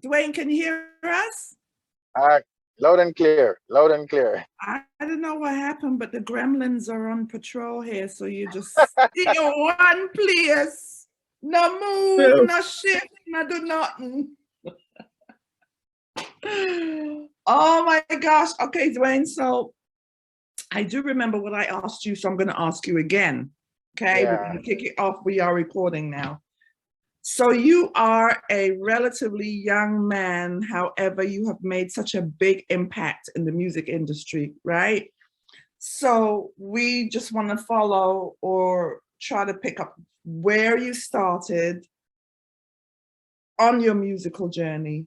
Duane, can you hear us? Loud and clear, loud and clear. I don't know what happened, but the gremlins are on patrol here. So you just stay in one place. No move, no shift, no do nothing. Oh my gosh. Okay, Duane. So I do remember what I asked you, so I'm going to ask you again. Okay, Yeah. we're going to kick it off. We are recording now. So you are a relatively young man, however, you have made such a big impact in the music industry, right? So we just want to follow or try to pick up where you started on your musical journey.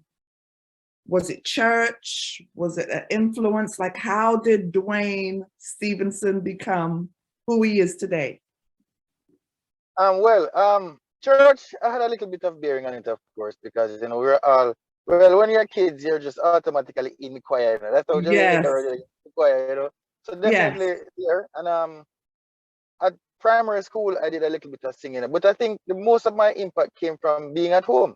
Was it church? Was it an influence? Like, how did Duane Stephenson become who he is today? Church, I had a little bit of bearing on it, of course, because we're all when you're kids, you're just automatically in the choir. That's how Jamaica Yes. already in the choir. So definitely Yes. there. And at primary school, I did a little bit of singing, but I think the most of my impact came from being at home.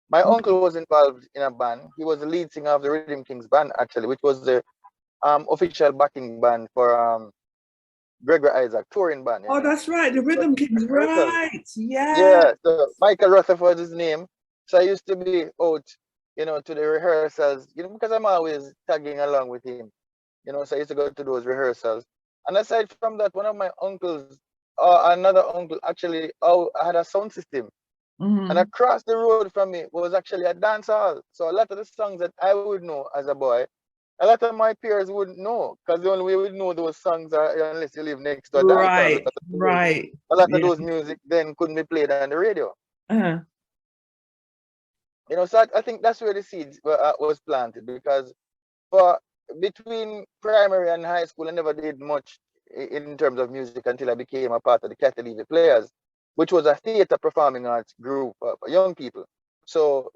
My uncle was involved in a band. He was the lead singer of the Rhythm Kings band, actually, which was the official backing band for Gregory Isaac touring band. Oh, that's right, the Rhythm Kings, right? Yeah, so Michael Rutherford is his name. So I used to be out, to the rehearsals, because I'm always tagging along with him. So I used to go to those rehearsals. And aside from that, one of my uncles, another uncle, actually, had a sound system. And across the road from me was actually a dance hall. So a lot of the songs that I would know as a boy, a lot of my peers wouldn't know, because the only way we would know those songs are unless you live next to a dance hall. Right. A lot of those music then couldn't be played on the radio. So I think that's where the seeds was planted, because for between primary and high school, I never did much in terms of music until I became a part of the Catholic Players, which was a theater performing arts group for young people. So,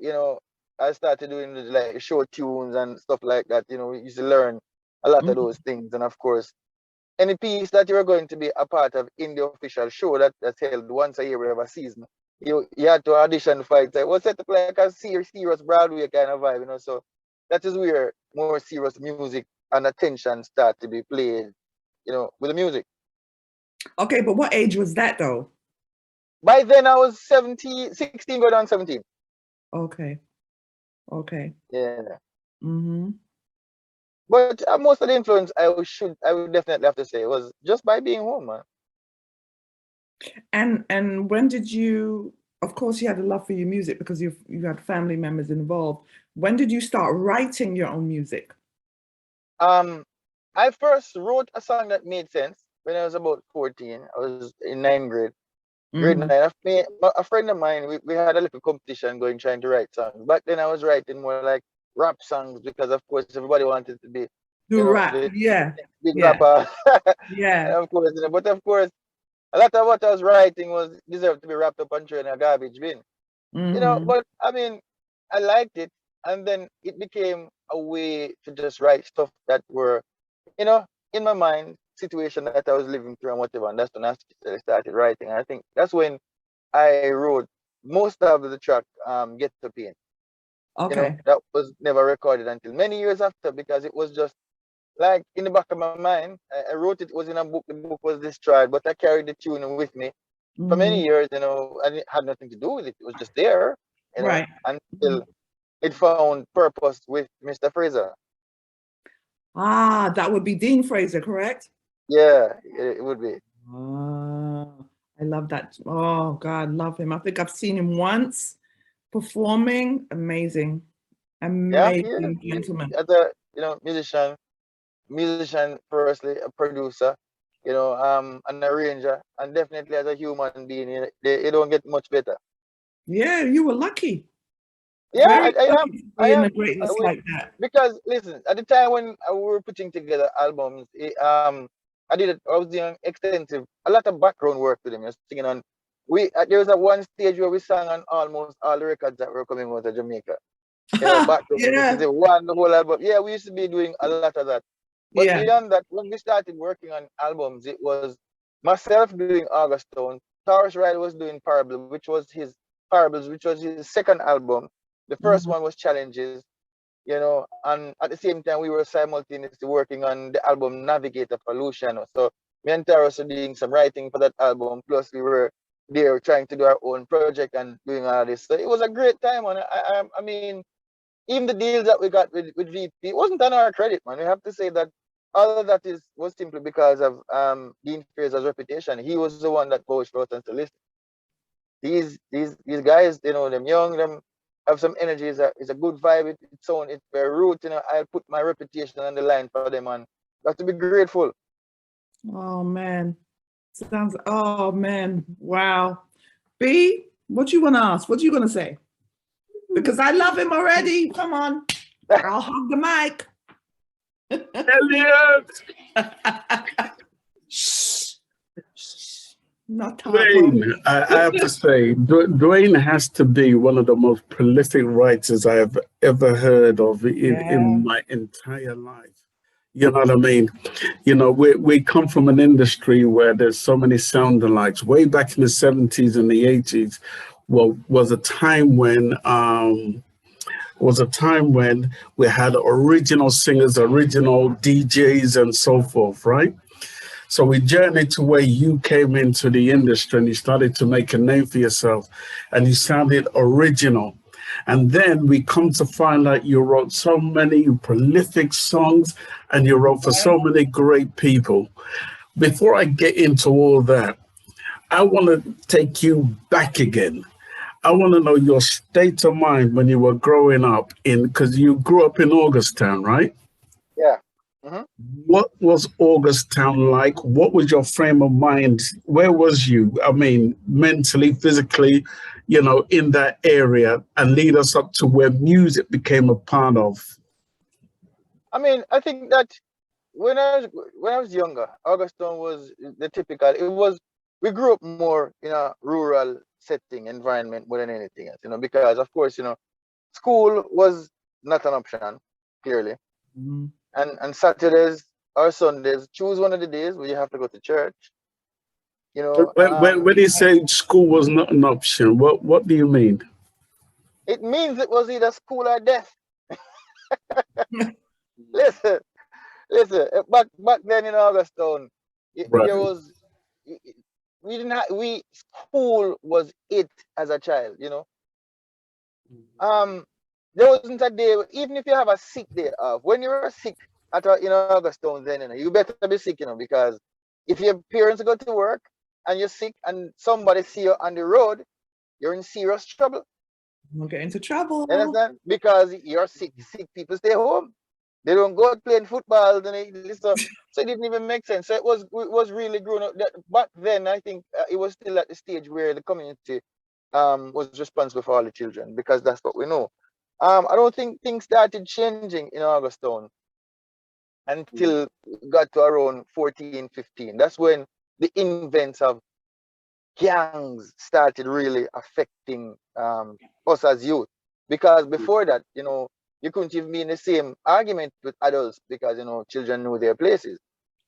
I started doing like show tunes and stuff like that. We used to learn a lot of those things. And of course, any piece that you're going to be a part of in the official show that's held once a year, we have a season, you had to audition for it. So it was set up like a serious Broadway kind of vibe, So that is where more serious music and attention start to be played, with the music. Okay, but what age was that though? By then I was 16 going on 17. Okay. Yeah. Mm-hmm. But most of the influence I would definitely have to say was just by being home, man. And when did you, of course you had a love for your music because you had family members involved. When did you start writing your own music? I first wrote a song that made sense when I was about 14. I was in 9th grade. Grade 9. A friend of mine, we had a little competition going trying to write songs. Back then I was writing more like rap songs because of course everybody wanted to be rap, big rapper. Yeah. Of course, but of course a lot of what I was writing was deserved to be wrapped up and thrown in a garbage bin. But I mean, I liked it, and then it became a way to just write stuff that were, in my mind, situation that I was living through and whatever. And that's when I started writing. And I think that's when I wrote most of the track, Get to Pain. Okay. That was never recorded until many years after, because it was just like in the back of my mind. I wrote it was in a book. The book was destroyed, but I carried the tune with me for many years. I had nothing to do with it. It was just there, right. Until it found purpose with Mr. Fraser. That would be Dean Fraser, correct? Yeah, it would be. I love that. Oh God, love him. I think I've seen him once performing. Amazing gentleman. As a musician firstly, a producer, an arranger, and definitely as a human being, you don't get much better. Yeah, you were lucky. Yeah, I am. A greatness like that. Because listen, at the time when we were putting together albums, I was doing extensive, a lot of background work with them. Singing on. There was one stage where we sang on almost all the records that were coming out of Jamaica. Background. Yeah. This is the whole album. Yeah, we used to be doing a lot of that. But beyond that, when we started working on albums, it was myself doing August Town, Taurus Riley was doing Parables, which was his second album. The first one was Challenges, and at the same time we were simultaneously working on the album Navigator for Luciano. So me and Taurus were doing some writing for that album, plus we were there trying to do our own project and doing all this. So it was a great time, and I mean, even the deals that we got with VP, it wasn't on our credit, man. We have to say that all of that was simply because of Dean Fraser's reputation. He was the one that vouched for us and said, listen, these guys, them young, them have some energy, it's a good vibe, it's very root, I'll put my reputation on the line for them, and you have to be grateful. Oh man. Oh man, wow. B, what you want to ask? What you going to say? Because I love him already. Come on. I'll hug the mic. Elliot! Shh. Not Duane, I have to say, Duane has to be one of the most prolific writers I have ever heard of in my entire life. You know what I mean? We come from an industry where there's so many sound alikes. Way back in the 70s and the 80s, was a time when we had original singers, original DJs, and so forth, right? So we journeyed to where you came into the industry and you started to make a name for yourself, and you sounded original. And then we come to find out you wrote so many prolific songs and you wrote for so many great people. Before I get into all that, I want to take you back again. I want to know your state of mind when you were growing up because you grew up in Augustown, right? Yeah. Mm-hmm. What was Augustown like? What was your frame of mind? Where was you? I mean, mentally, physically, in that area, and lead us up to where music became a part of. I mean, I think that when I was younger, Augustown was the typical. We grew up more in a rural setting environment more than anything else, because of course, school was not an option, clearly. Mm-hmm. And Saturdays or Sundays, choose one of the days where you have to go to church. When you say school was not an option, what do you mean? It means it was either school or death. Listen. Back then in Augustown, Right. there was school was it as a child. There wasn't a day, even if you have a sick day off, when you're sick in Augustown, then you better be sick, because if your parents go to work and you're sick and somebody see you on the road, you're in serious trouble. You'll get into trouble. You understand? Because you're sick. Sick people stay home. They don't go out playing football. So it didn't even make sense. So it was really grown up. Back then, I think it was still at the stage where the community was responsible for all the children, because that's what we know. I don't think things started changing in Augustown until we got to around 14, 15. That's when the invents of gangs started really affecting us as youth. Because before that, you couldn't even be in the same argument with adults because, children know their places.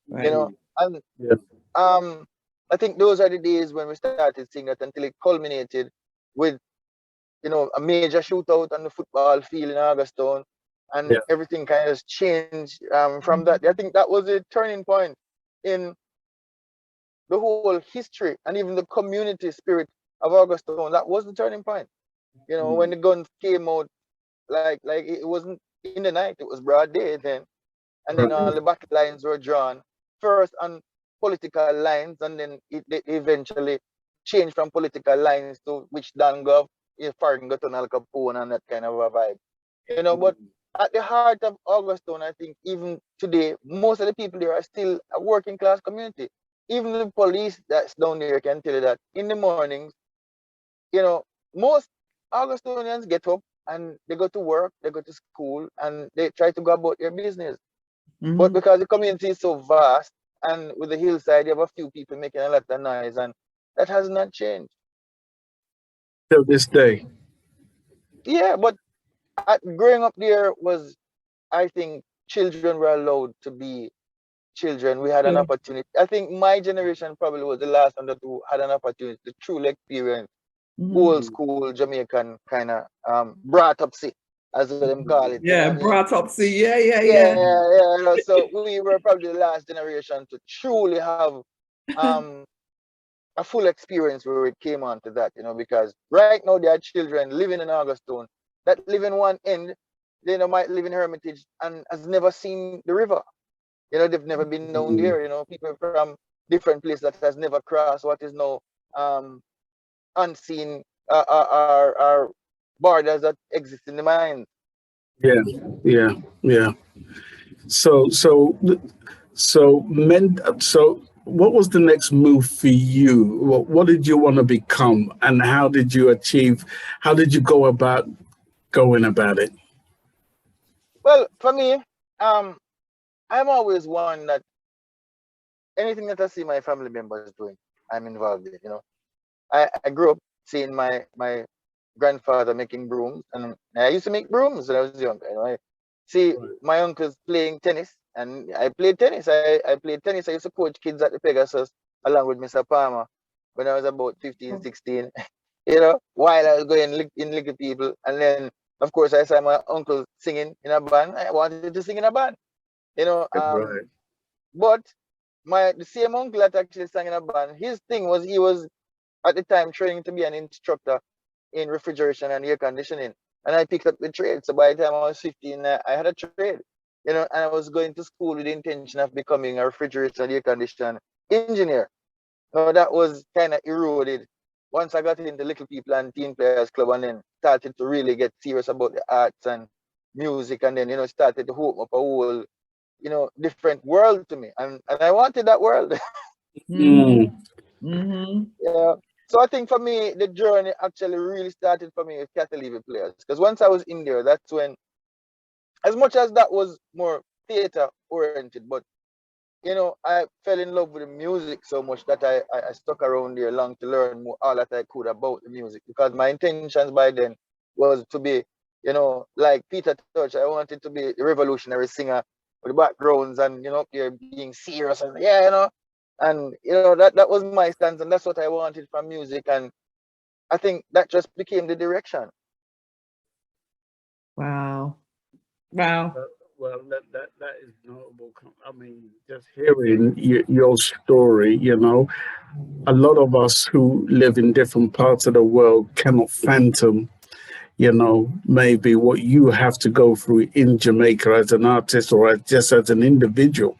Right. And I think those are the days when we started seeing that until it culminated with, a major shootout on the football field in Augustown, and everything kind of changed from that. I think that was a turning point in the whole history and even the community spirit of Augustown. That was the turning point. When the guns came out, like it wasn't in the night, it was broad day then. And then all the battle lines were drawn first on political lines, and then they eventually changed from political lines to which Dan Gov, Farrington, Al Capone, and that kind of a vibe. But at the heart of Augustown, I think even today, most of the people there are still a working class community. Even the police that's down there can tell you that in the mornings, most Augustonians get up and they go to work, they go to school, and they try to go about their business. Mm-hmm. But because the community is so vast, and with the hillside, you have a few people making a lot of noise, and that has not changed. Till this day. Yeah, but growing up there was, I think, children were allowed to be children, we had an opportunity. I think my generation probably was the last one that who had an opportunity to truly experience old school Jamaican kind of brought up see, as them call it. Yeah, You know what I mean? brought up, see, yeah. You know, so we were probably the last generation to truly have a full experience where it came on to that, you know, because right now there are children living in Augustone that live in one end, they might live in Hermitage and has never seen the river. You know, they've never been down there, you know, people from different places that has never crossed what is now unseen are borders that exist in the mind. Yeah. So what was the next move for you? What did you want to become, and how did you achieve? How did you go about going about it? Well, for me, I'm always one that anything that I see my family members doing, I'm involved in. You know, I grew up seeing my grandfather making brooms, and I used to make brooms when I was young. You know, I see my uncles playing tennis, and I played tennis. I played tennis. I used to coach kids at the Pegasus along with Mr. Palmer when I was about 15, 16. You know, while I was going in Little People, and then of course I saw my uncle singing in a band. I wanted to sing in a band. You know, Right. but the same uncle that actually sang in a band, his thing was he was at the time training to be an instructor in refrigeration and air conditioning. And I picked up the trade. So by the time I was 15, I had a trade, you know, and I was going to school with the intention of becoming a refrigeration and air conditioning engineer. Now that was kind of eroded once I got into Little People and Teen Players Club, and then started to really get serious about the arts and music, and then, you know, started to open up a whole, you know, different world to me. And I wanted that world. Yeah. So I think for me, the journey actually really started for me with Catalina players. Because once I was in there, that's when, as much as that was more theater oriented, but you know, I fell in love with the music so much that I stuck around there long to learn more all that I could about the music, because my intentions by then was to be, you know, like Peter Touch. I wanted to be a revolutionary singer with the backgrounds and, you know, you're being serious and yeah, you know. And you know, that was my stance, and that's what I wanted from music. And I think that just became the direction. Wow. Well, that is notable. I mean, just hearing your story, you know, a lot of us who live in different parts of the world cannot fathom, you know, maybe what you have to go through in Jamaica as an artist or just as an individual.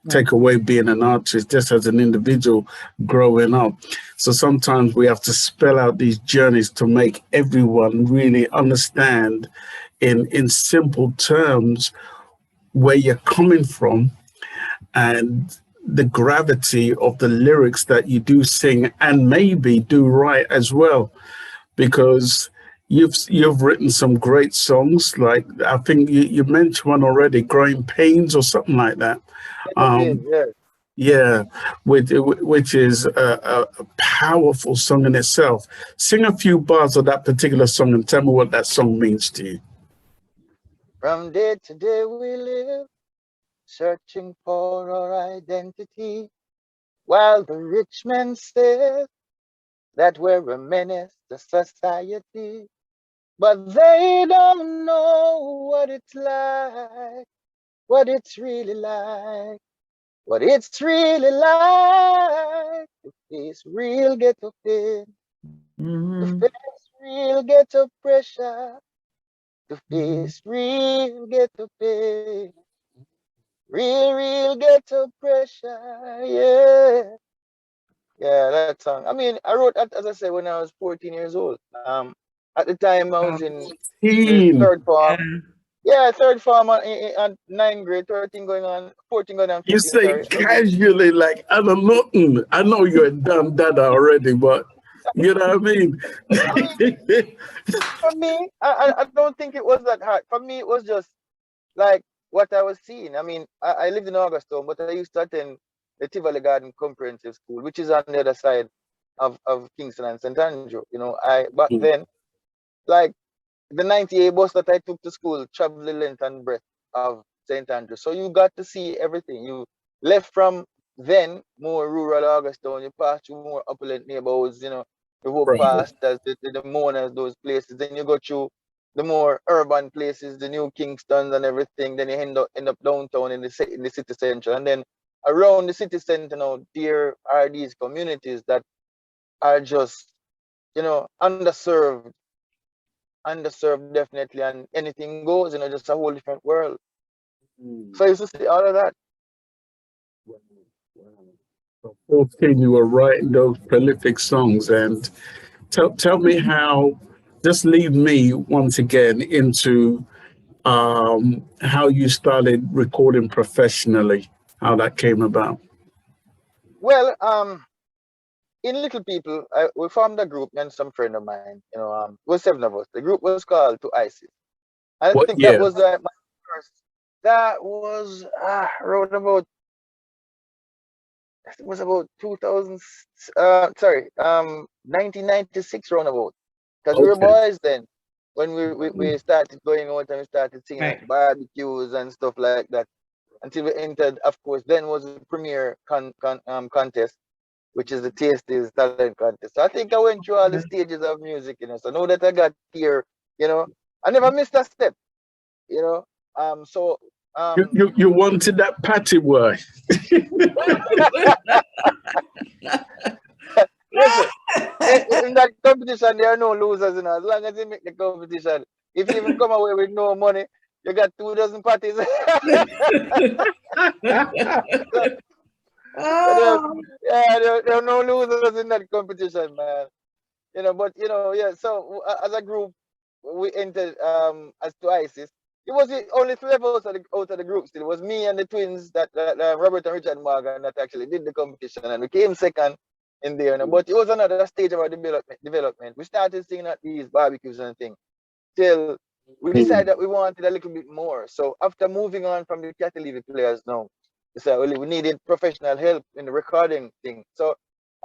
Take away being an artist, just as an individual growing up. So sometimes we have to spell out these journeys to make everyone really understand in simple terms where you're coming from and the gravity of the lyrics that you do sing and maybe do write as well, because you've written some great songs. Like I think you mentioned one already, "Growing Pains" or something like that. Yeah. Yeah, which is a powerful song in itself. Sing a few bars of that particular song and tell me what that song means to you. From day to day we live, searching for our identity, while the rich man says that we're a menace to society. But they don't know what it's like, what it's really like, what it's really like to face real ghetto pain, to face real ghetto pressure, to face real ghetto pain, real ghetto pressure, yeah. Yeah, that song. I mean, I wrote that, as I said, when I was 14 years old. At the time I was in the Teen. third form. Yeah, third form on 9th grade, 13 going on, 14 going on, You 15, say sorry. casually, like, I don't know. I know you're done that already, but you know what I mean? I mean, for me, I don't think it was that hard. For me, it was just like what I was seeing. I mean, I lived in Augustone, but I used to attend the Tivoli Garden Comprehensive School, which is on the other side of Kingston and St. Andrew. You know, back then, like the 98 bus that I took to school traveled the length and breadth of St. Andrew. So you got to see everything. left from then more rural Augustown, you pass through more opulent neighborhoods, the Hope Right. Pastors, the Monas, those places. Then you go through the more urban places, the New Kingstons and everything. Then you end up downtown in the city center. And then around the city center now, there are these communities that are just, underserved definitely, and anything goes, just a whole different world. So I used to see all of that. Wow, wow. So 14, you were writing those prolific songs, and tell me how. Just lead me once again into how you started recording professionally, how that came about. Well, in Little People, we formed a group and some friend of mine. It was 7 of us. The group was called To ISIS. I What think that year? was my first. That was around about. It was about 2000. Sorry, 1996 roundabout. Because we were Okay. boys then. When we started going out and we started singing Right. at barbecues and stuff like that. Until we entered, of course, then was the premier contest, which is the Tasties Talent Contest. So I think I went through all the stages of music, So now that I got here, I never missed a step, you know. So You wanted that patty work. listen, in that competition, there are no losers, As long as you make the competition, if you even come away with no money, you got 2 dozen parties. So, so Oh, there are no losers in that competition, man. But yeah. So as a group, we entered as to ISIS. It was the only 3 of us out of the group. Still, it was me and the twins that Robert and Richard Morgan that actually did the competition, and we came second in there. But it was another stage of our development. We started singing at these barbecues and things till we decided that we wanted a little bit more. So after moving on from the Catalina players now, we said we needed professional help in the recording thing. So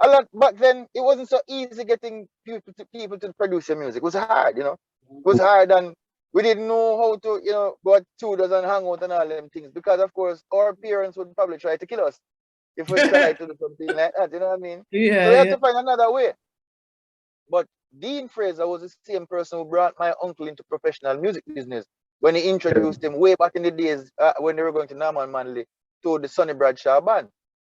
a lot back then it wasn't so easy getting people to produce your music. It was hard, It was hard, and we didn't know how to, go at studios and hang out and all them things, because of course our parents would probably try to kill us if we tried to do something like that, you know what I mean? So we yeah, had yeah. to find another way. But Dean Fraser was the same person who brought my uncle into professional music business when he introduced him way back in the days when they were going to Norman Manley to the Sonny Bradshaw band.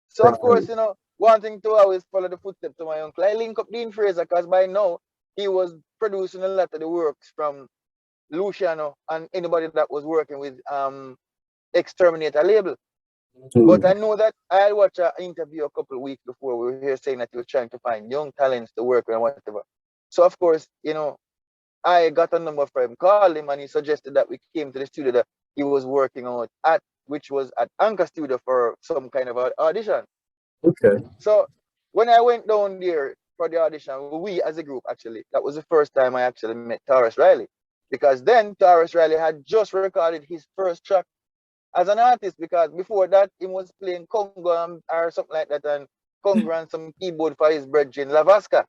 So of course, wanting to always follow the footsteps of my uncle, I link up Dean Fraser because by now he was producing a lot of the works from Luciano and anybody that was working with Exterminator label. But I know that I watched an interview a couple of weeks before. We were here saying that he was trying to find young talents to work with and whatever. So of course, I got a number from him, called him, and he suggested that we came to the studio that he was working on at, which was at Anchor Studio for some kind of audition. Okay. So when I went down there for the audition, we as a group actually, that was the first time I actually met Taurus Riley. Because then Taurus Riley had just recorded his first track as an artist, because before that he was playing Congo or something like that, and Congo and some keyboard for his brethren Lavasca.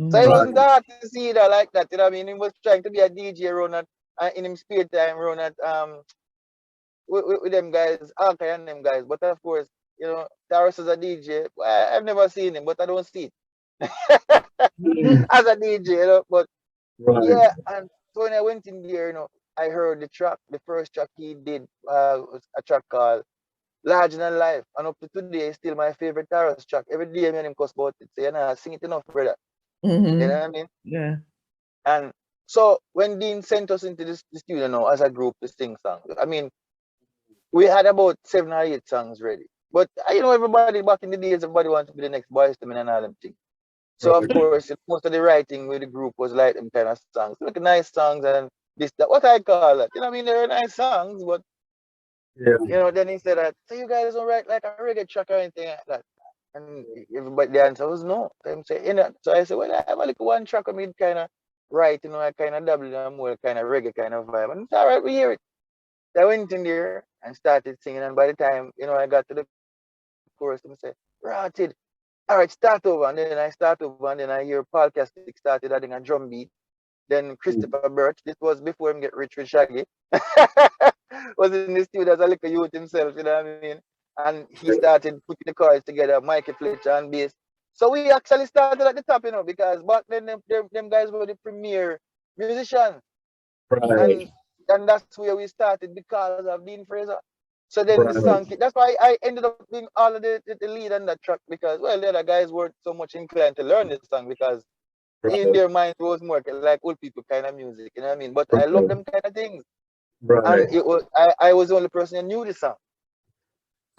So he Mhm. wasn't Right. the artist either like that, you know what I mean? He was trying to be a DJ run at in his spare time, run at with them guys, Alkai and them guys. But of course, Taurus is a DJ. Well, I've never seen him, but I don't see it as a DJ, But Right. yeah, and so when I went in there, I heard the track. The first track he did was a track called Larger Than Life. And up to today, it's still my favorite Taurus track. Every day, me and him cuss about it. Say, sing it enough, brother. You know Mhm. what I mean? Yeah. And so when Dean sent us into the studio now as a group to sing songs, I mean, we had about 7 or 8 songs ready. But everybody back in the days, everybody wanted to be the next Boys to Men and all them things. So of Right. course, most of the writing with the group was like them kind of songs, like nice songs and this that. What I call it, I mean, they're nice songs, but Yeah. then he said that, so you guys don't write like a reggae track or anything like that. And everybody, the answer was no. Them say, So I said, well, I have a little one track. I mean, kind of write, I kind of double in more kind of reggae kind of vibe. And it's all right, we hear it. So I went in there and started singing. And by the time, I got to the chorus, I said, Rotted. All right, start over. And then I start over. And then I hear Paul Castick started adding a drum beat. Then Christopher Birch, this was before him get rich with Shaggy, was in the studio as a little youth himself, you know what I mean? and he started putting the chords together, Mikey Fletcher and bass. So we actually started at the top, because back then them guys were the premier musicians. Right. And that's where we started because of Dean Fraser. So then the Right. song, that's why I ended up being all of the lead on that track, because, well, the other guys weren't so much inclined to learn this song because in Right. their minds it was more like old people kind of music, you know what I mean? But I love them kind of things. Right. And it was I was the only person who knew the song.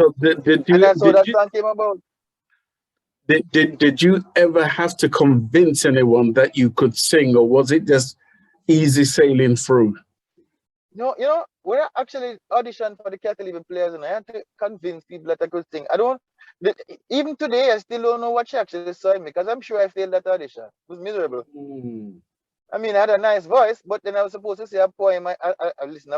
So did And you that's how did that you song came about. did you ever have to convince anyone that you could sing, or was it just easy sailing through? No, when I actually auditioned for the Cattle Even Players, and I had to convince people that I could sing. Even today, I still don't know what she actually saw in me, because I'm sure I failed that audition. It was miserable. Mm. I mean, I had a nice voice, but then I was supposed to say a poem. I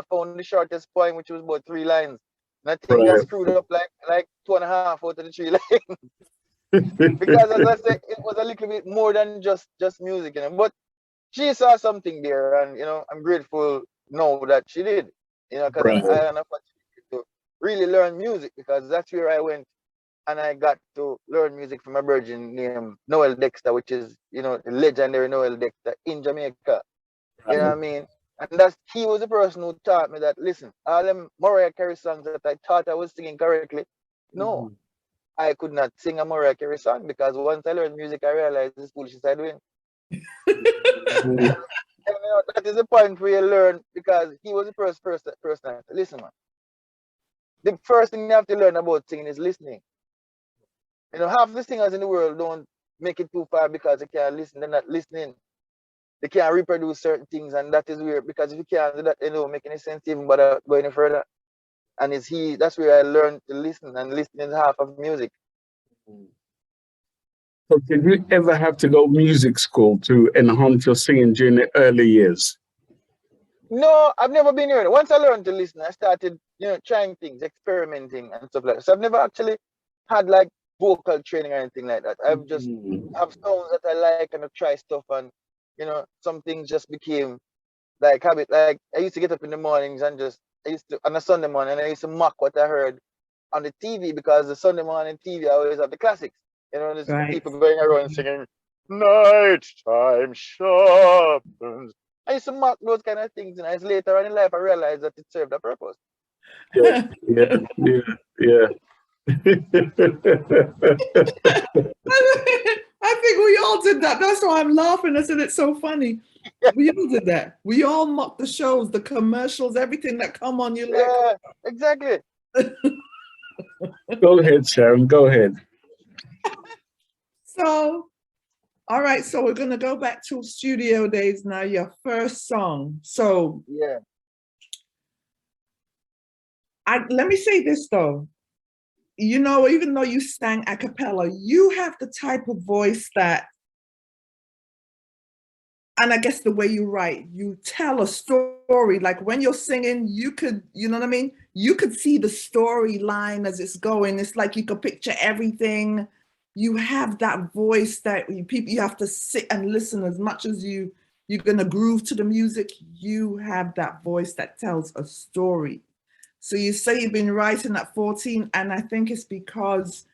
found the shortest poem, which was about 3 lines. And I think I Right. screwed up like 2.5 out of the 3 lines. Because, as I said, it was a little bit more than just music, But she saw something there, and I'm grateful now that she did, because I Right. had an opportunity to really learn music, because that's where I went, and I got to learn music from a virgin named Noel Dexter, which is the legendary Noel Dexter in Jamaica. You know what I Right. mean? And he was the person who taught me that, listen, all them Mariah Carey songs that I thought I was singing correctly, no, Mhm. I could not sing a Mariah Carey song, because once I learned music, I realized this foolishness I doing. Mhm. That is the point where you learn, because he was the first person. Listen, man. The first thing you have to learn about singing is listening. Half the singers in the world don't make it too far because they can't listen. They're not listening. They can't reproduce certain things, and that is weird. Because if you can't do that, it don't make any sense to even bother go any further. And that's where I learned to listen, and listening is half of music. So did you ever have to go music school to enhance your singing during the early years? No, I've never been here. Once I learned to listen, I started, trying things, experimenting and stuff like that. So I've never actually had like vocal training or anything like that. I've just Mhm. have songs that I like, and I try stuff, and some things just became like habit. Like I used to get up in the mornings and I used to on a Sunday morning, and I used to mock what I heard on the TV, because the Sunday morning TV always have the classics. There's Right. people going around singing "Night Time Sharpens." I used to mock those kind of things, and as later on in life I realized that it served a purpose. Yeah, yeah, yeah, yeah. I think we all did that. That's why I'm laughing. I said it's so funny. We all did that. We all mock the shows, the commercials, everything that come on. You're like, Yeah, exactly. Go ahead, Sharon. Go ahead. so, all right. So we're gonna go back to studio days now. Your first song. So Yeah. let me say this though. Even though you sang a cappella, you have the type of voice that, and I guess the way you write, you tell a story. Like when you're singing, you could, you know what I mean? You could see the storyline as it's going. It's like you could picture everything. You have that voice that you have to sit and listen as much as you're gonna groove to the music. You have that voice that tells a story. So you say you've been writing at 14, and I think it's because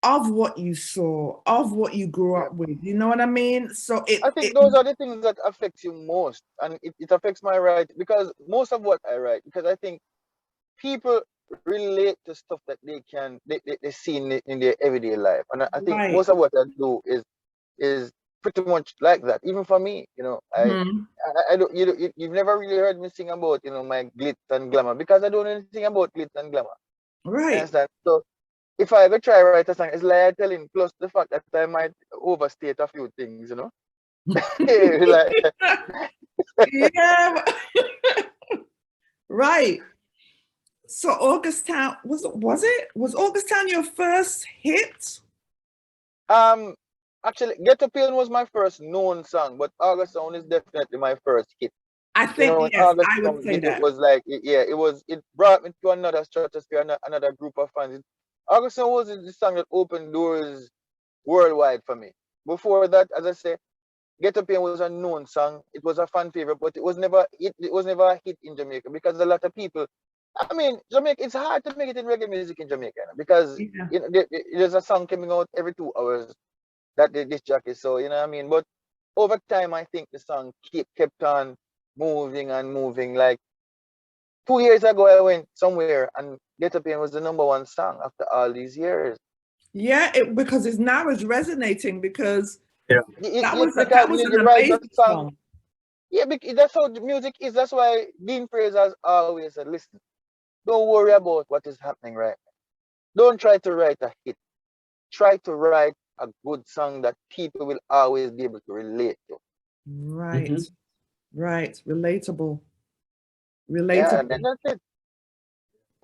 of what you saw, of what you grew Yeah. up with. You know what I mean? So I think those are the things that affects you most, and it affects my writing, because most of what I write, because I think people relate to stuff that they see in their everyday life, and I think right. most of what I do is pretty much like that. Even for me, Mhm. I don't you've never really heard me sing about my glitz and glamour, because I don't know anything about glitz and glamour. You Right. understand? So if I ever try to write a song, it's like I telling, plus the fact that I might overstate a few things. Like, Yeah. Right. So August Town was August Town your first hit? um, actually, Get Up Pain was my first known song, but August Sound is definitely my first hit. I think When yes, August I would Sound say hit, it that. was like, it brought me to another stratosphere, another group of fans. August Sound was the song that opened doors worldwide for me. Before that, as I say, Get Up Pain was a known song. It was a fan favorite, but it was never a hit in Jamaica, because a lot of people I mean, Jamaica, it's hard to make it in reggae music in Jamaica because Yeah. there's a song coming out every 2 hours that this jockey. So, you know what I mean? But over time, I think the song kept on moving and moving. Like 2 years ago, I went somewhere and Get Up In was the #1 song after all these years. Yeah, because it's now it's resonating because Yeah. that Because was an you write a amazing song. song. Yeah, because that's how the music is. That's why Dean Fraser always said, listen, don't worry about what is happening right now. Don't try to write a hit. Try to write a good song that people will always be able to relate to. Right. Mm-hmm. Right. Relatable. Yeah, Relatable. that's it.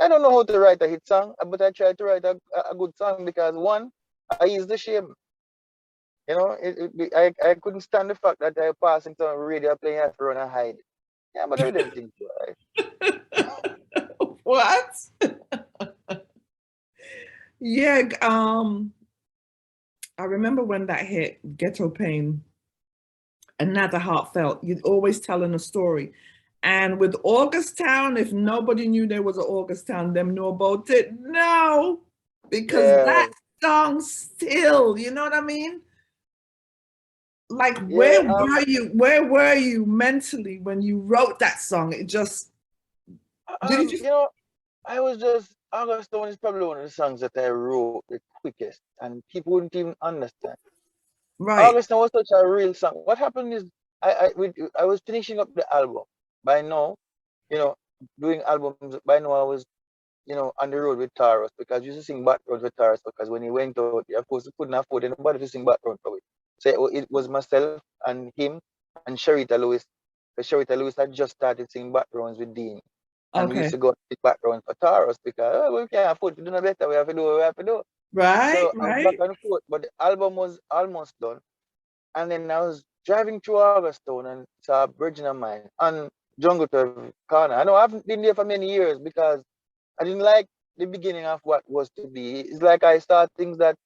I don't know how to write a hit song, but I try to write a good song because one, I use the shame. You know, I couldn't stand the fact that I passing to a radio playing, I have to run and hide. Yeah, but I didn't think so. What? Yeah, I remember when that hit, Ghetto Pain, Another Heartfelt, you're always telling a story. And with August Town, if nobody knew there was an August Town, them know about it. No, because Yeah, that song still, you know what I mean? Like, yeah. where were you mentally when you wrote that song? It just, did you You know, I was just August Stone is probably one of the songs that I wrote the quickest, and people wouldn't even understand. right. August Stone was such a real song. What happened is I was finishing up the album. By now, you know, doing albums. By now, I was on the road with Taros because we used to sing background with Taros because when he went out, of course, he couldn't afford anybody to sing background for it. So it was myself and him and Sharita Lewis. Because Sharita Lewis had just started singing backgrounds with Dean. And we used Okay. to go with background for Taros because we can't afford to do no better. We have to do what we have to do. Right, So I was back right. and forth, but the album was almost done. And then I was driving through Augustown and saw a virgin of mine on Jungle 12 corner. I know I haven't been there for many years because I didn't like the beginning of what was to be. It's like I start things that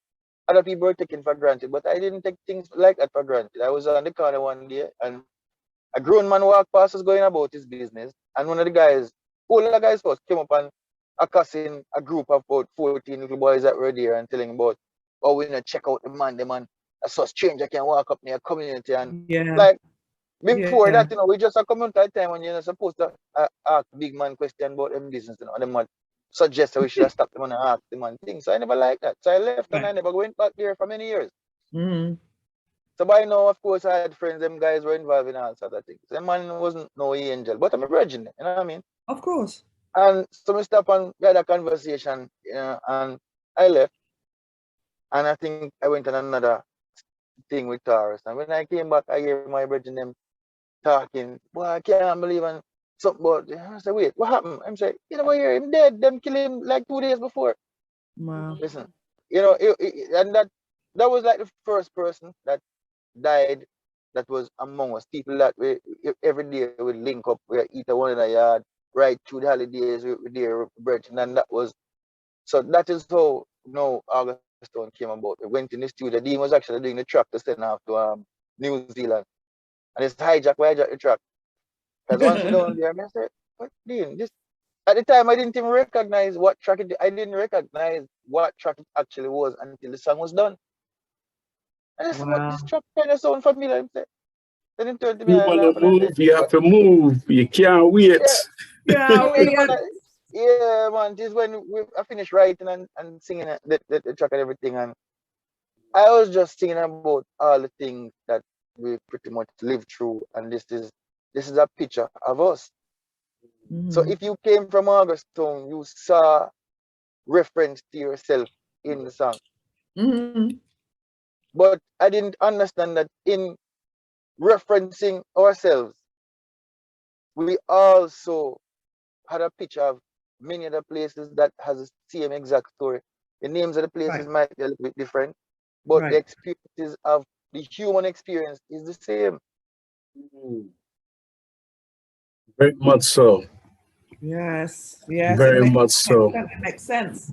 other people were taking for granted, but I didn't take things like that for granted. I was on the corner one day and a grown man walked past us going about his business, and one of the guys, older guys first, came up and accosting a group of about 14 little boys that were there and telling about, oh, we're gonna check out the man. I saw a stranger can walk up near community and Yeah, like before yeah. that, we just a community time when you're not supposed to ask big man question about them business, and them man suggest that we should have stopped them and ask the man things. So I never liked that. So I left and Right. I never went back there for many years. Mm-hmm. So by now, of course, I had friends, them guys were involved in all sorts of things. The man wasn't no angel, but I'm a virgin, you know what I mean? Of course. And so we stopped and we had a conversation, and I left. And I think I went on another thing with Taurus. And when I came back, I hear my virgin them talking. Boy, I can't believe and something about it. I said, wait, what happened? I'm saying, you know what, here, him dead. Them kill him like 2 days before. Wow. Listen, and that was like the first person that died that was among us. People that we every day would link up, we eat at one in the yard, right through the holidays with their brethren, and that was so that is how August Stone came about. We went in the studio. Dean was actually doing the track to send off to New Zealand. And it's hijack, we hijack the track. Because once we down there, I said, what Dean? This at the time I didn't even recognize what track I didn't recognize what track it actually was until the song was done. And I said, what Wow. this track kind of sound familiar? I said, then he turned to me You and wanna laughed and I said, move, you have to move. You can't wait. yeah, Yeah, yeah, yeah, man. This is when I finished writing and singing the track and everything. And I was just thinking about all the things that we pretty much lived through. And this is a picture of us. So mm-hmm. if you came from Augustone, you saw reference to yourself in the song. Mm-hmm. But I didn't understand that in referencing ourselves, we also had a picture of many other places that has the same exact story. The names of the places Right. might be a little bit different, but the Right. experiences of the human experience is the same. Very much so. Yes. Yes. It Very makes much so. sense. It makes sense.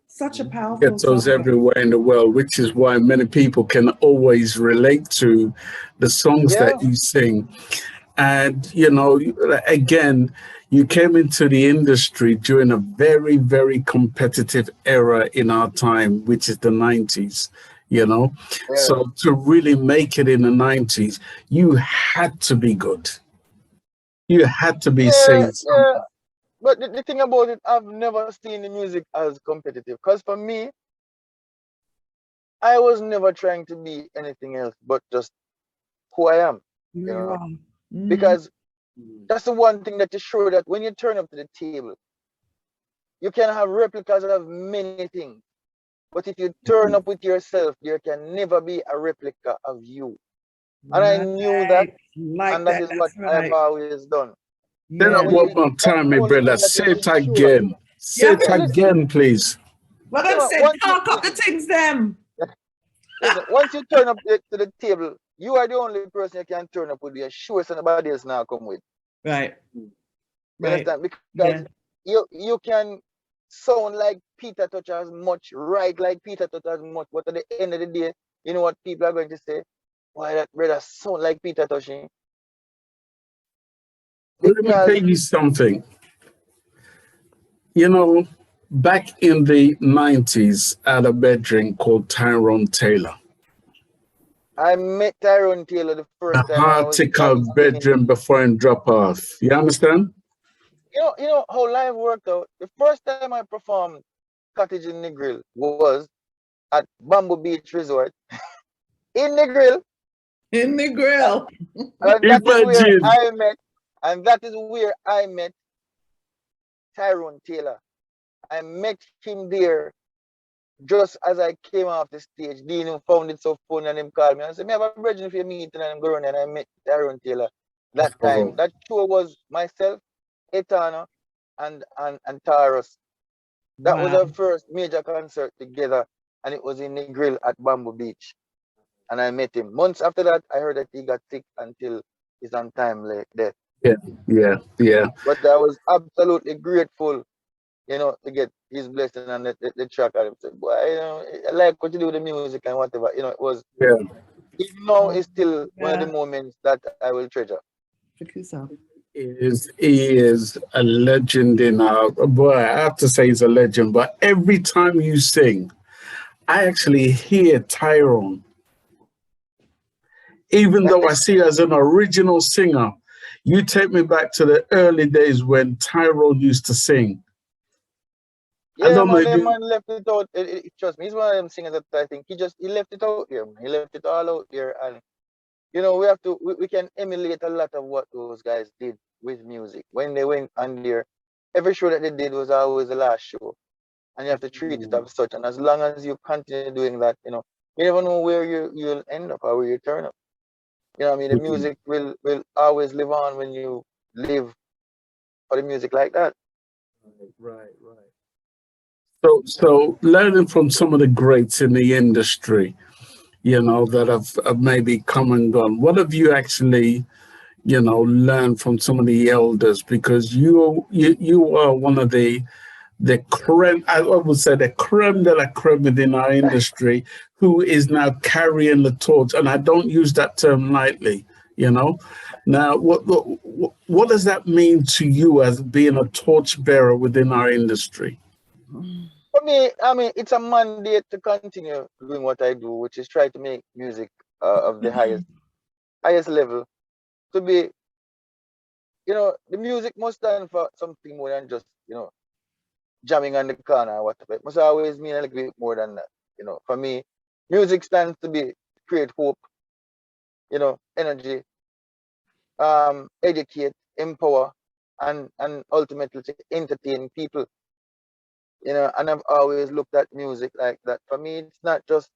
Such a powerful Ghettos song. everywhere in the world, which is why many people can always relate to the songs Yeah, that you sing. And, again, you came into the industry during a very, very competitive era in our time, which is the 90s, you know. Yeah. So to really make it in the 90s, you had to be good. You had to be saying something. Yeah. But the thing about it, I've never seen the music as competitive. Because for me, I was never trying to be anything else but just who I am. You know, because that's the one thing that is sure, that when you turn up to the table, you can have replicas of many things. But if you turn up with yourself, there can never be a replica of you. And I knew that, and that is what I've always done. Say that one more time, my brother. Say it again. Say it again, please. What I'm saying, talk up the things them. Listen, once you turn up to the table, you are the only person you can turn up with your shoes and nobody else now come with. Right. You understand? Because you can sound like Peter Touch as much, write like Peter Touch as much, but at the end of the day, you know what people are going to say? Why that brother sound like Peter Touch? Let me tell you something. You know, back in the 90s, I had a bedroom called Tyrone Taylor. I met Tyrone Taylor the first time. I take out bedroom before and drop off. You understand? You know how life worked out. The first time I performed Cottage in the Grill was at Bamboo Beach Resort. In the grill. In the grill. And that is where I met. And that is where I met Tyrone Taylor. I met him there just as I came off the stage. Dean found it so fun and him called me and said, "Me have a bridge for your meeting," and I'm going, and I met Tyrone Taylor that time. That show was myself, Etana, and Taurus. That was our first major concert together, and it was in the grill at Bamboo Beach. And I met him. Months after that, I heard that he got sick until his untimely death. Yeah. But I was absolutely grateful, you know, to get his blessing and the track. And said, "Boy, you know, I like what you do with the music and whatever." You know, it was. Even now, it's still one of the moments that I will treasure. He is a legend in our, boy, I have to say he's a legend, but every time you sing, I actually hear Tyrone. Even though I see you as an original singer, you take me back to the early days when Tyrone used to sing. Yeah, man, that man left it out. Trust me, he's one of them singers that I think he left it out here, man. He left it all out here, and you know, we can emulate a lot of what those guys did with music. When they went on there, every show that they did was always the last show. And you have to treat it as such. And as long as you continue doing that, you know, you never know where you'll end up or where you turn up. You know what I mean? The music will always live on when you live for the music like that. Right. So learning from some of the greats in the industry, you know, that have maybe come and gone. What have you actually, you know, learned from some of the elders? Because you are one of the creme, I would say the creme de la creme within our industry, who is now carrying the torch. And I don't use that term lightly, you know. Now, what does that mean to you as being a torchbearer within our industry? For me, I mean, it's a mandate to continue doing what I do, which is try to make music of the highest level. To be, you know, the music must stand for something more than just, you know, jamming on the corner or whatever. It must always mean a little bit more than that. You know, for me, music stands to create hope, you know, energy, educate, empower, and ultimately to entertain people. You know, and I've always looked at music like that. For me, it's not just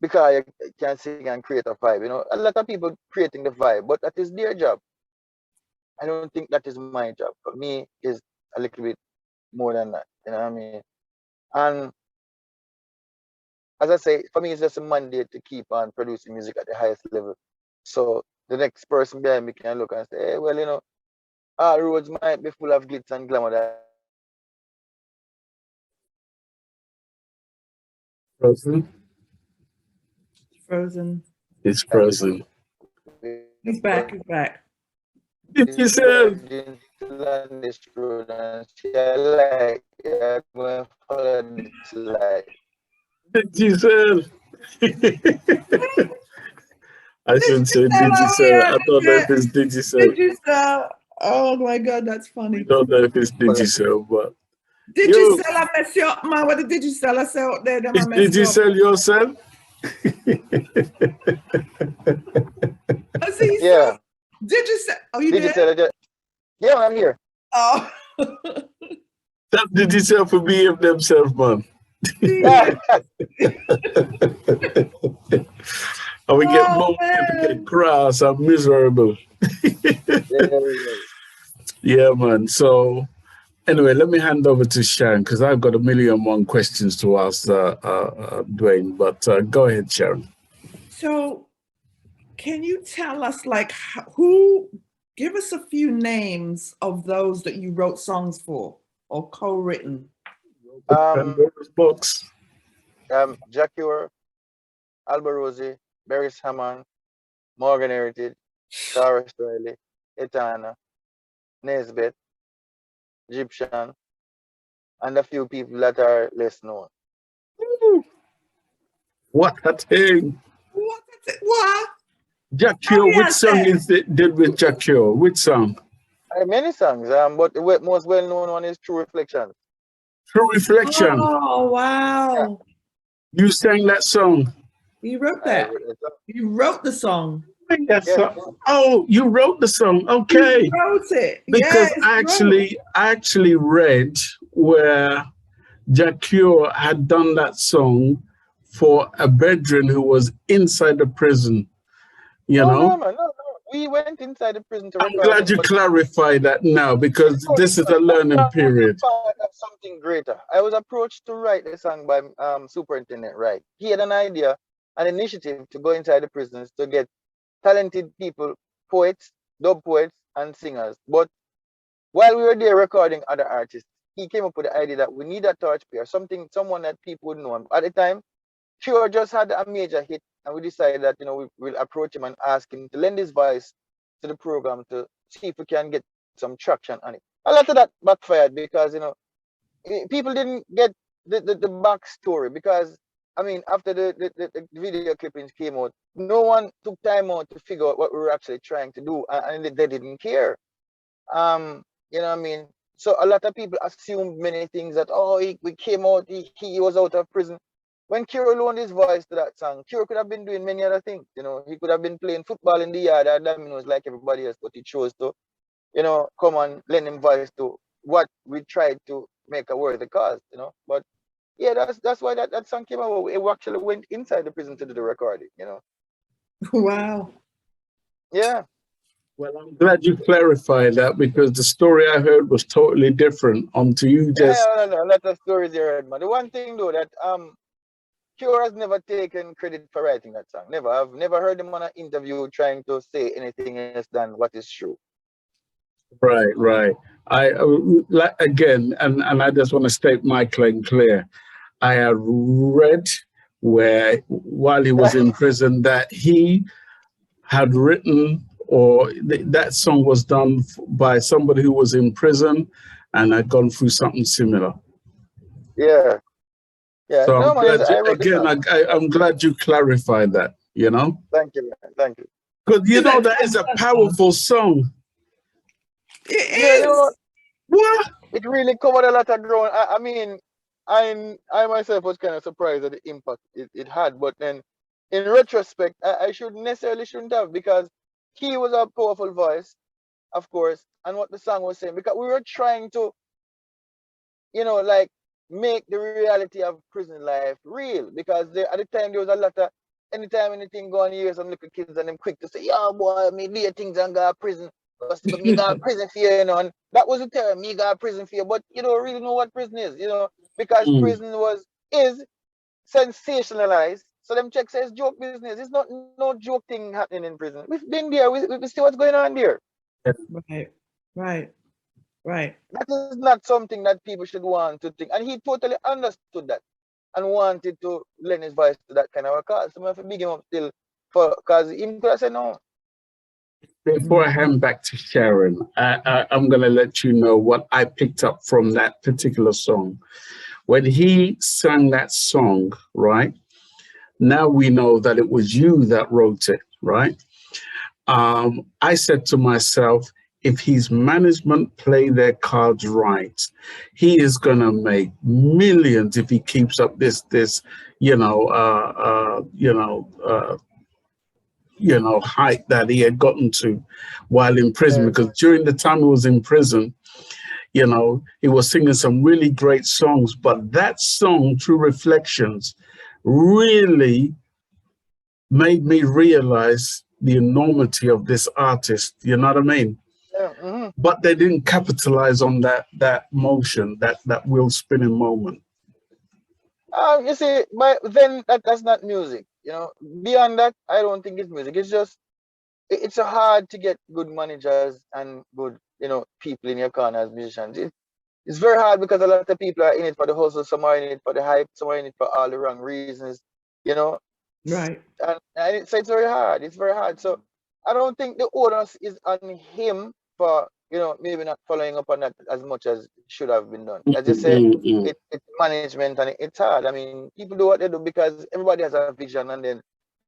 because you can sing and create a vibe. You know, a lot of people creating the vibe, but that is their job. I don't think that is my job. For me, is a little bit more than that. You know what I mean? And as I say, for me, it's just a mandate to keep on producing music at the highest level. So the next person behind me can look and say, "Hey, well, you know, our roads might be full of glitz and glamour." Frozen? Frozen. It's frozen. He's back. Digital. Virgin still on this road and she like, yeah, going to follow this light. Digital. I shouldn't say Digicel over Digicel. here. I don't know if it's Digicel. Digicel. Oh my God, that's We funny. don't know if it's Digicel, but yo, Digicel, I mess you up, man. What the Digicel I say out there, them I is mess you up. Digicel yourself? I see, so Yeah, Digicel. Oh, you there? digital. Yeah, I'm here. Oh, That Digicel for behave themselves, man. yeah. And we get Oh more people man. get cross and miserable. Yeah, Yeah, man. So anyway, let me hand over to Sharon because I've got a million and one questions to ask Duane. But go ahead, Sharon. So, can you tell us, like, who? Give us a few names of those that you wrote songs for or co-written. Pandora's box. Jacure, Alba Barris Hammond, Morgan Heritage, Taurus Riley, Etana, Nesbeth, Egyptian, and a few people that are less known. What a thing. What? What? Jackie, which song is it did with Jackie? Which song? Many songs, but the most well-known one is True Reflections. True Reflection. Oh wow! You sang that song. You wrote I that. wrote it up. You wrote the song. Yeah. Oh, you wrote the song. Okay. You wrote it. Because Yes, I actually read where Jackie had done that song for a veteran who was inside the prison. You No, know? no, man, no. We went inside the prison to I'm record glad it, you but clarify that now because this is a learning period. part of something greater. I was approached to write the song by Superintendent Wright. He had an idea, an initiative to go inside the prisons to get talented people, poets, dub poets, and singers. But while we were there recording other artists, he came up with the idea that we need a torchbearer, someone that people would know. At the time, Cure just had a major hit, and we decided that we will approach him and ask him to lend his voice to the program to see if we can get some traction on it. A lot of that backfired because people didn't get the backstory because I mean after the video clippings came out, no one took time out to figure out what we were actually trying to do, and they didn't care. You know what I mean? So a lot of people assumed many things that we came out, he was out of prison. When Kiro loaned his voice to that song, Kiro could have been doing many other things. He could have been playing football in the yard at Domino's like everybody else, but he chose to, come and lend him voice to what we tried to make a worthy cause. But yeah, that's why that song came out. It actually went inside the prison to do the recording. Wow. Yeah. Well, I'm glad you clarified that because the story I heard was totally different. To you just Yeah, no, a lot of stories you heard, man. The one thing though that Cure has never taken credit for writing that song. Never. I've never heard him on an interview trying to say anything else than what is true. right. I again, and I just want to state my claim clear. I have read where while he was in prison that he had written or that song was done by somebody who was in prison and had gone through something similar. Yeah. Yeah. So No, I'm man, glad I wrote the song. I'm glad you clarified that, Thank you, man. Thank you. Because that is a powerful song. It Yeah, is. What? it really covered a lot of ground. I mean, I myself was kind of surprised at the impact it had, but then in retrospect, I shouldn't have because he was a powerful voice, of course, and what the song was saying, because we were trying to, like make the reality of prison life real, because at the time there was a lot of, anytime anything go on here, some little kids and them quick to say, yeah boy, me do things and go to prison. But me go to prison for you, and that was the term, me go to prison for you, but you don't really know what prison is, because prison is sensationalized. So them check says joke business. It's not no joke thing happening in prison. We've been there, we see what's going on there. Right. That is not something that people should want to think. And he totally understood that and wanted to lend his voice to that kind of a cause. So I have to big him up still because he could have said no. Before I hand back to Sharon, I'm going to let you know what I picked up from that particular song. When he sang that song, right? Now we know that it was you that wrote it, right? I said to myself, if his management play their cards right, he is going to make millions if he keeps up this, height that he had gotten to while in prison. Because during the time he was in prison, he was singing some really great songs. But that song, True Reflections, really made me realize the enormity of this artist. You know what I mean? Yeah. Mm-hmm. But they didn't capitalize on that motion, that wheel spinning moment. You see, but then that's not music. Beyond that, I don't think it's music. It's just it's hard to get good managers and good people in your corner as musicians. It's very hard because a lot of people are in it for the hustle, some are in it for the hype, some are in it for all the wrong reasons. Right. And so it's very hard. It's very hard. So I don't think the onus is on him for maybe not following up on that as much as should have been done. As you say, it's management and it's hard. I mean, people do what they do because everybody has a vision, and then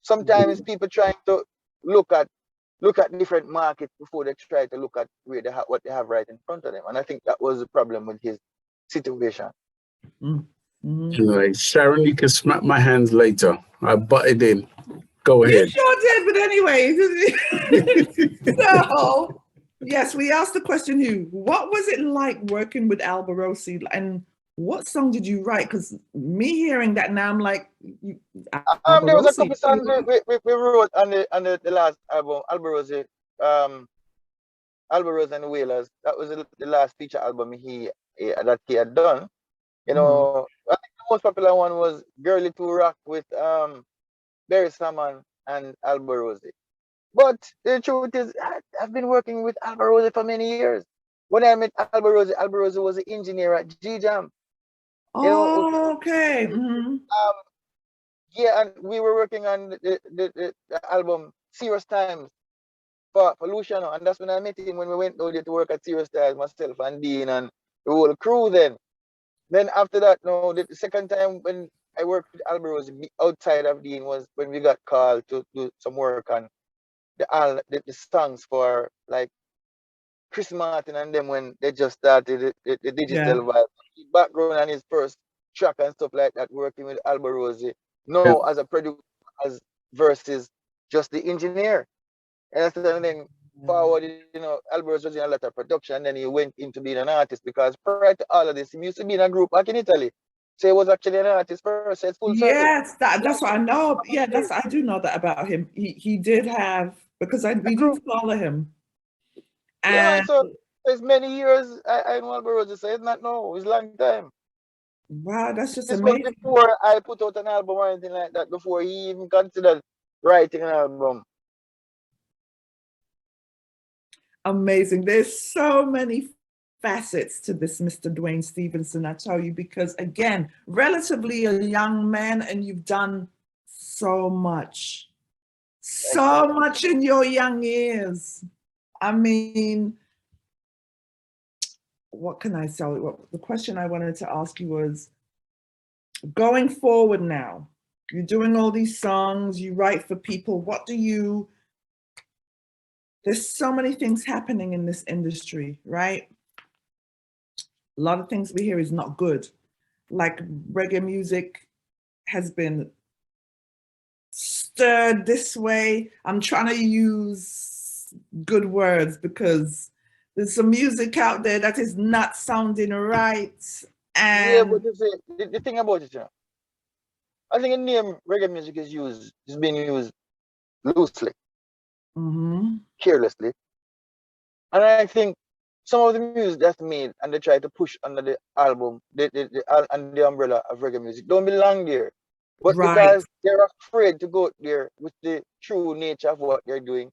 sometimes people trying to look at different markets before they try to look at where what they have right in front of them. And I think that was the problem with his situation. Anyway, Sharon, you can smack my hands later. I butted in. Go ahead. You sure did, but anyway. So, yes, we asked the question, what was it like working with Alborosie, and what song did you write? Because me hearing that now, I'm like, there was a couple songs we wrote on the last album, Alborosie, Albarosie and the Wailers. That was the last feature album that he had done. I think the most popular one was Girly to Rock with Barry Salmon and Alborosie. But the truth is, I've been working with Alborosie for many years. When I met Alborosie was an engineer at G-Jam. Okay. Yeah, and we were working on the album Serious Times for Luciano, and that's when I met him, when we went out there to work at Serious Times, myself and Dean and the whole crew then. Then after that, the second time when I worked with Alborosie outside of Dean was when we got called to do some work on the songs for like Chris Martin and them when they just started the digital vibe. Background on his first track and stuff like that, working with Alborosie. No, as a producer, as versus just the engineer. And then forward, Alborosie was in a lot of production, and then he went into being an artist because prior to all of this, he used to be in a group back in Italy. So he was actually an artist first. So it's full circle. Yes, that's what I know. Yeah, I do know that about him. He did have, because we do follow him. And so it's many years I know Alborosie, so it's not it's a long time. Wow, that's just this amazing. Was before I put out an album or anything like that, before he even considered writing an album. Amazing. There's so many facets to this Mr. Duane Stephenson, I tell you, because again, relatively a young man, and you've done so much in your young years. I mean, what can I tell you? Well, the question I wanted to ask you was, going forward now, you're doing all these songs, you write for people, there's so many things happening in this industry, right? A lot of things we hear is not good. Like reggae music has been stirred this way. I'm trying to use good words because there's some music out there that is not sounding right. And but you see, the thing about it, I think the name reggae music is being used loosely, carelessly. And I think some of the music that's made and they try to push under the album, under the umbrella of reggae music, don't belong there. But because they're afraid to go there with the true nature of what they're doing,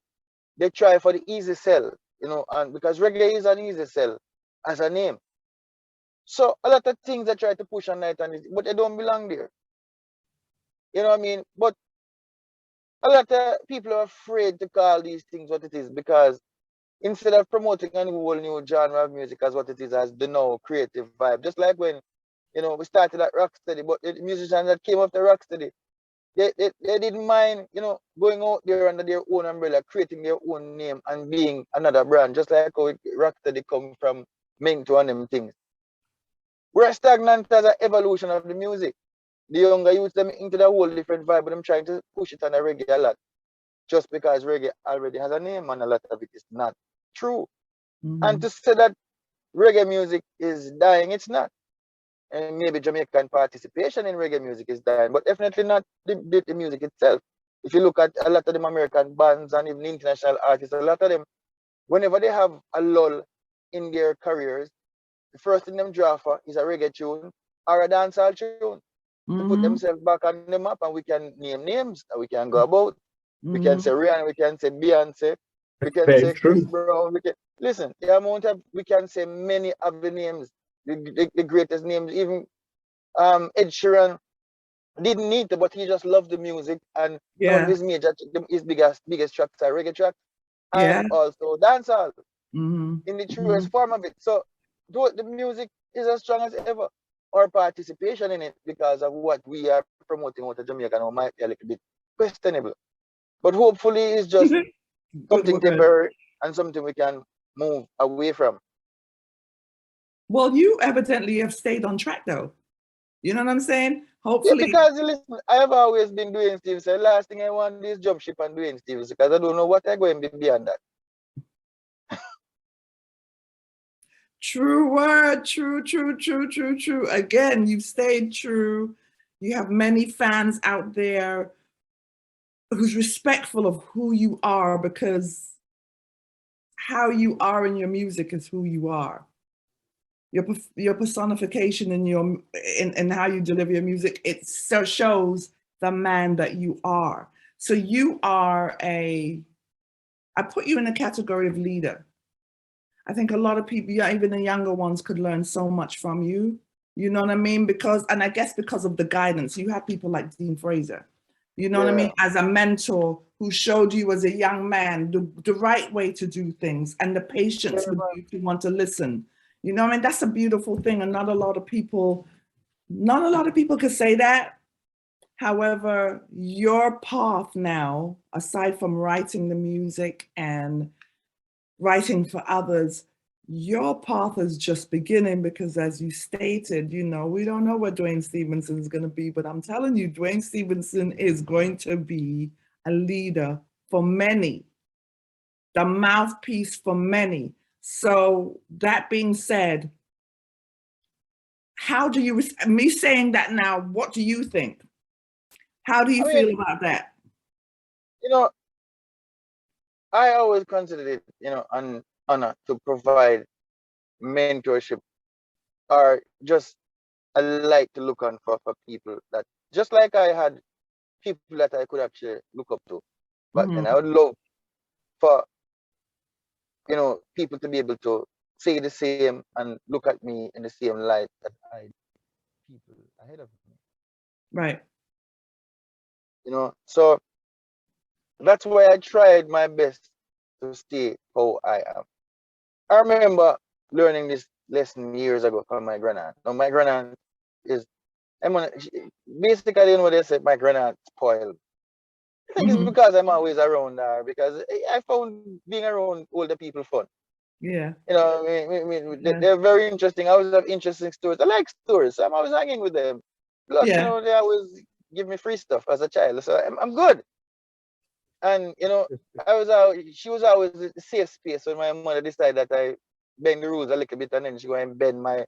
they try for the easy sell, and because reggae is an easy sell as a name. So a lot of things they try to push on night and but they don't belong there. You know what I mean? But a lot of people are afraid to call these things what it is, because instead of promoting a whole new genre of music as what it is, as the now creative vibe, just like when, you know, we started at Rocksteady, but the musicians that came after Rocksteady, they didn't mind, you know, going out there under their own umbrella, creating their own name and being another brand, just like how Rocksteady come from Ming to and them things. We're stagnant as an evolution of the music. The younger youths, them into the whole different vibe, but I'm trying to push it on a reggae a lot, just because reggae already has a name and a lot of it is not true. And to say that reggae music is dying, it's not. And maybe Jamaican participation in reggae music is dying, but definitely not the music itself. If you look at a lot of them American bands and even international artists, a lot of them, whenever they have a lull in their careers, the first thing them draw for is a reggae tune or a dancehall tune to put themselves back on the map, and we can name names and we can go about. We can say Rihanna, we can say Beyonce, we can say Chris Brown. We can listen. The amount of we can say many of the names, the greatest names. Even Ed Sheeran didn't need to, but he just loved the music, and one of his his biggest tracks are reggae tracks, and also dancehall in the truest form of it. So though the music is as strong as ever, our participation in it because of what we are promoting out of Jamaica now might be a little bit questionable. But hopefully it's just something temporary and something we can move away from. Well, you evidently have stayed on track though. You know what I'm saying? Hopefully. Yeah, because listen, I have always been doing Stevens. The last thing I want is jump ship and doing Stevens, because I don't know what I'm going to be beyond that. True word, true. Again, you've stayed true. You have many fans out there who's respectful of who you are, because how you are in your music is who you are. Your personification in how you deliver your music, it so shows the man that you are. So you are I put you in the category of leader. I think a lot of people, even the younger ones, could learn so much from you. You know what I mean? And I guess because of the guidance, you have people like Dean Fraser, you know what I mean? As a mentor who showed you as a young man the right way to do things, and the patience with you to want to listen. You know what I mean? That's a beautiful thing. And not a lot of people could say that. However, your path now, aside from writing the music and writing for others, your path is just beginning, because as you stated, you know, we don't know what Duane Stephenson is going to be, but I'm telling you, Duane Stephenson is going to be a leader for many, the mouthpiece for many. So that being said, how do you, me saying that now, what do you think? How do you feel about that? You know, I always consider it, you know, an honor to provide mentorship or just a light to look on for people that, just like I had people that I could actually look up to. But then I would love for, you know, people to be able to say the same and look at me in the same light that I people ahead of me. Right. You know, so that's why I tried my best to stay how I am. I remember learning this lesson years ago from my grandaunt. Now my grandaunt is, basically, you know what they say, my grandaunt spoiled. I think it's because I'm always around her, because I found being around older people fun. Yeah. You know, they're very interesting. I always have interesting stories. I like stories. So I'm always hanging with them. Plus, you know, they always give me free stuff as a child. So I'm good. And, you know, she was always a safe space when my mother decided that I bend the rules a little bit, and then she go and bend my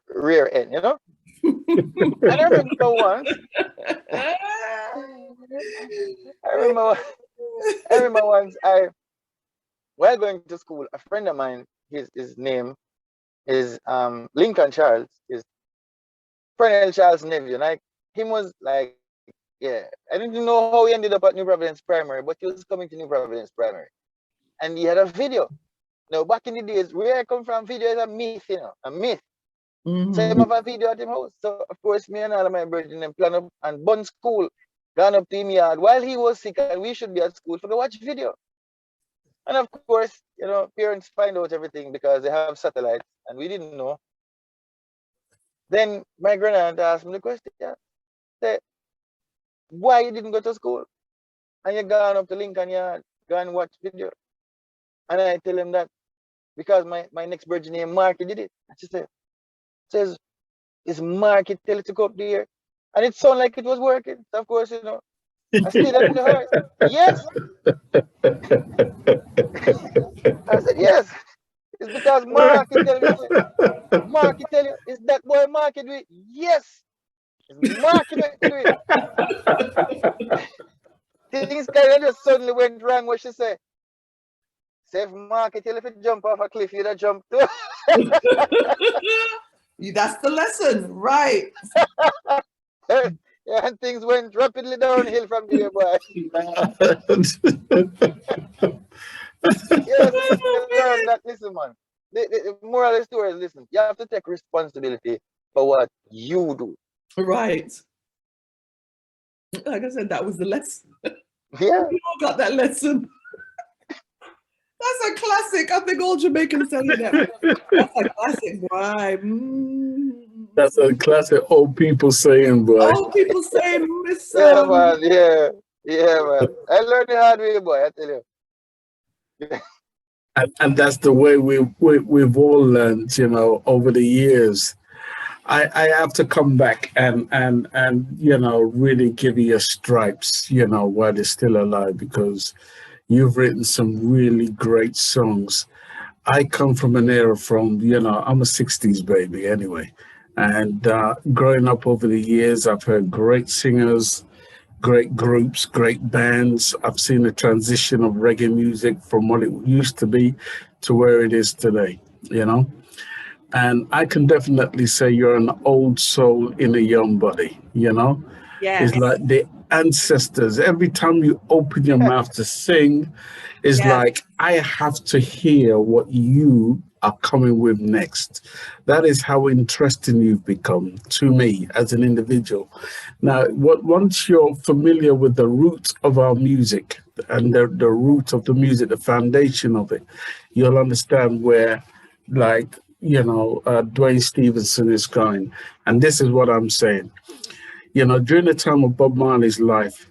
rear end, you know? And I remember once, while going to school, a friend of mine, his name is Lincoln Charles, is Colonel Charles' nephew. Like, him was like, yeah, I didn't know how he ended up at New Providence Primary, but he was coming to New Providence Primary. And he had a video. Now, back in the days, where I come from, video is a myth, you know, a myth. So I have a video at him house. So, of course, me and all of my brethren plan up and bun school gone up to him yard while he was sick and we should be at school for the watch video. And of course, you know, parents find out everything because they have satellites and we didn't know. Then my grandaunt asked me the question, say, why you didn't go to school? And you gone up to Lincoln Yard, go and watch video. And I tell him that because my next virgin named Marky did it. And she says, is Marky tell it to go up there? And it sounded like it was working. So of course, you know, I stayed up in the heart. Yes. I said, yes. It's because Marky tell me. Marky tell you, is that boy Marky do it? Yes. It's Marky do it. Things kind of just suddenly went wrong. What she said? Say if Marky tell if it jump off a cliff, you'd have jumped too. That's the lesson, right? Yeah, and things went rapidly downhill from there, boy. Yes, learn that. Listen, man. The moral of the story is, listen, you have to take responsibility for what you do. Right. Like I said, that was the lesson. Yeah. We all got that lesson. That's a classic. I think all Jamaicans tell you that. That's a classic, boy. That's a classic old people saying, boy. Old people say, Miss. Yeah, man. Yeah. Yeah, man. I learned the hard way, boy. I tell you. And that's the way we've all learned, you know, over the years. I have to come back and you know, really give you your stripes, you know, while they're still alive, because you've written some really great songs. I come from an era from, you know, I'm a 60s baby anyway. And growing up over the years, I've heard great singers, great groups, great bands. I've seen the transition of reggae music from what it used to be to where it is today, you know? And I can definitely say you're an old soul in a young body, you know? Yes. It's like the ancestors. Every time you open your mouth to sing, it's like, I have to hear what you are coming with next. That is how interesting you've become to me as an individual. Now, once you're familiar with the root of our music and the root of the music, the foundation of it, you'll understand where, like, you know, Duane Stephenson is going. And this is what I'm saying. You know, during the time of Bob Marley's life,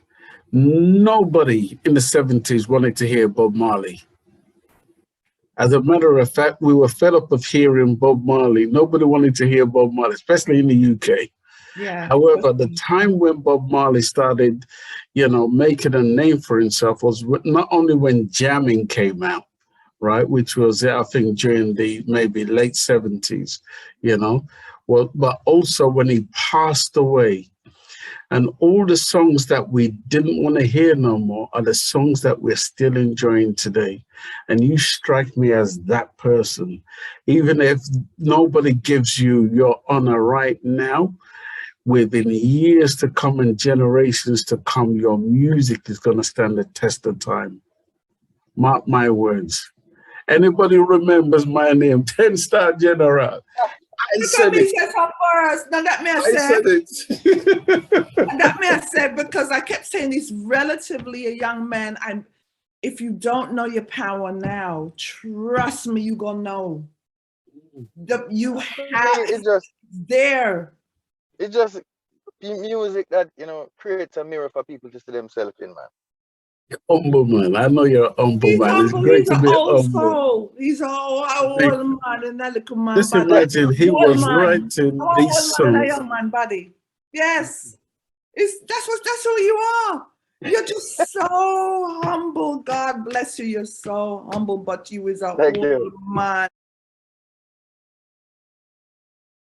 nobody in the 70s wanted to hear Bob Marley. As a matter of fact, we were fed up of hearing Bob Marley. Nobody wanted to hear Bob Marley, especially in the UK. Yeah. However, the time when Bob Marley started, you know, making a name for himself was not only when jamming came out, right, which was, I think, during the maybe late 70s, you know, well, but also when he passed away. And all the songs that we didn't want to hear no more are the songs that we're still enjoying today. And you strike me as that person. Even if nobody gives you your honor right now, within years to come and generations to come, your music is going to stand the test of time. Mark my words. Anybody remembers my name, 10-Star General? I said it. Now that may I said it. And that may I say, because I kept saying he's relatively a young man. And if you don't know your power now, trust me, you're going to know. You have it just there. It's just music that, you know, creates a mirror for people to see themselves in, man. Humble man. I know you're humble man. It's great to be humble. Soul. He's all old man in that little man. Just imagine he was writing these songs. A young man body. Yes. That's who you are. You're just so humble. God bless you. You're so humble, but you is a old man